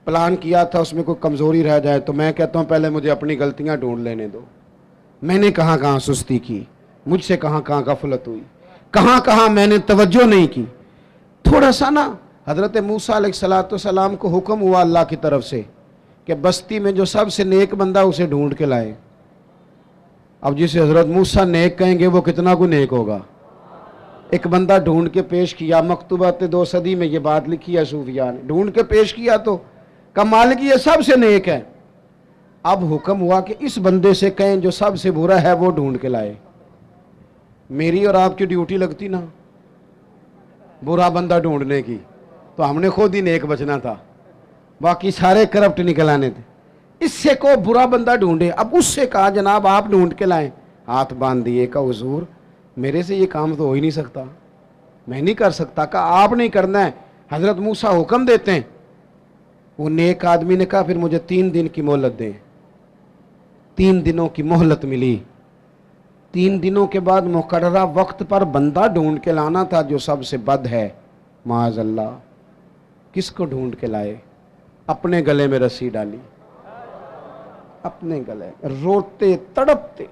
پلان کیا تھا اس میں کوئی کمزوری رہ جائے, تو میں کہتا ہوں پہلے مجھے اپنی غلطیاں ڈھونڈ لینے دو. میں نے کہاں کہاں سستی کی, مجھ سے کہاں کہاں غفلت ہوئی, کہاں کہاں میں نے توجہ نہیں کی. تھوڑا سا نا, حضرت موسیٰ علیہ السلام کو حکم ہوا اللہ کی طرف سے کہ بستی میں جو سب سے نیک بندہ اسے ڈھونڈ کے لائے. اب جسے حضرت موسیٰ نیک کہیں گے وہ کتنا کو نیک ہوگا. ایک بندہ ڈھونڈ کے پیش کیا, مکتوبات 2 صدی میں یہ بات لکھی ہے صوفیاء نے, ڈھونڈ کے پیش کیا تو کمال کی یہ سب سے نیک ہے. اب حکم ہوا کہ اس بندے سے کہیں جو سب سے برا ہے وہ ڈھونڈ کے لائے. میری اور آپ کی ڈیوٹی لگتی نا برا بندہ ڈھونڈنے کی, تو ہم نے خود ہی نیک بچنا تھا, باقی سارے کرپٹ نکل آنے تھے. اس سے کو برا بندہ ڈھونڈے. اب اس سے کہا جناب آپ ڈھونڈ کے لائیں, ہاتھ باندھ دیے, کہا حضور میرے سے یہ کام تو ہو ہی نہیں سکتا, میں نہیں کر سکتا. کہا آپ نہیں کرنا ہے, حضرت موسیٰ حکم دیتے ہیں. وہ نیک آدمی نے کہا پھر مجھے 3 دن کی مہلت دیں. 3 دنوں کی مہلت ملی. 3 دنوں کے بعد مقررہ وقت پر بندہ ڈھونڈ کے لانا تھا جو سب سے بد ہے معاذ اللہ. کس کو ڈھونڈ کے لائے؟ اپنے گلے میں رسی ڈالی, اپنے گلے, روتے تڑپتے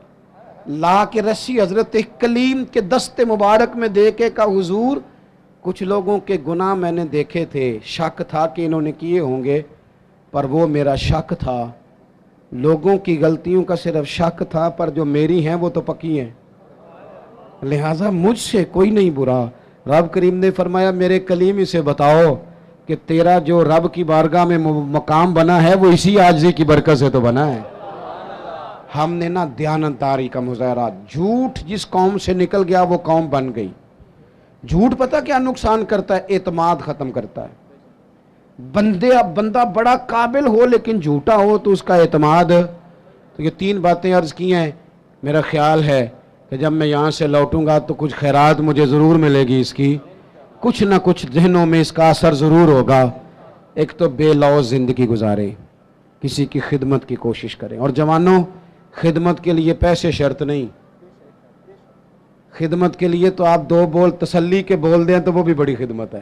لا کے رسی حضرت کلیم کے دست مبارک میں دے کے کہا حضور کچھ لوگوں کے گناہ میں نے دیکھے تھے، شک تھا کہ انہوں نے کیے ہوں گے، پر وہ میرا شک تھا، لوگوں کی غلطیوں کا صرف شک تھا، پر جو میری ہیں وہ تو پکی ہیں، لہٰذا مجھ سے کوئی نہیں برا۔ رب کریم نے فرمایا میرے کلیم سے بتاؤ کہ تیرا جو رب کی بارگاہ میں مقام بنا ہے وہ اسی عاجزی کی برکت سے تو بنا ہے۔ ہم نے نا دیانتداری کا مظاہرہ، جھوٹ جس قوم سے نکل گیا وہ قوم بن گئی۔ جھوٹ پتہ کیا نقصان کرتا ہے؟ اعتماد ختم کرتا ہے۔ بندہ بڑا قابل ہو لیکن جھوٹا ہو تو اس کا اعتماد۔ تو یہ 3 باتیں عرض کی ہیں، میرا خیال ہے کہ جب میں یہاں سے لوٹوں گا تو کچھ خیرات مجھے ضرور ملے گی، اس کی کچھ نہ کچھ ذہنوں میں اس کا اثر ضرور ہوگا۔ ایک تو بے لوث زندگی گزارے، کسی کی خدمت کی کوشش کریں، اور جوانوں خدمت کے لیے پیسے شرط نہیں، خدمت کے لیے تو آپ 2 بول تسلی کے بول دیں تو وہ بھی بڑی خدمت ہے۔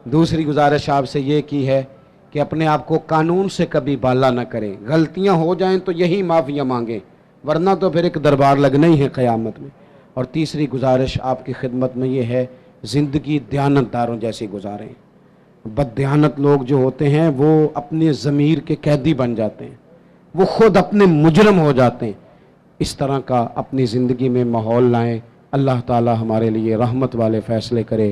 دوسری گزارش آپ سے یہ کی ہے کہ اپنے آپ کو قانون سے کبھی بالا نہ کریں، غلطیاں ہو جائیں تو یہی معافیاں مانگیں، ورنہ تو پھر ایک دربار لگنا ہی ہے قیامت میں۔ اور تیسری گزارش آپ کی خدمت میں یہ ہے، زندگی دیانتداروں جیسی گزاریں۔ بد دیانت لوگ جو ہوتے ہیں وہ اپنے ضمیر کے قیدی بن جاتے ہیں، وہ خود اپنے مجرم ہو جاتے ہیں۔ اس طرح کا اپنی زندگی میں ماحول لائیں۔ اللہ تعالی ہمارے لیے رحمت والے فیصلے کرے۔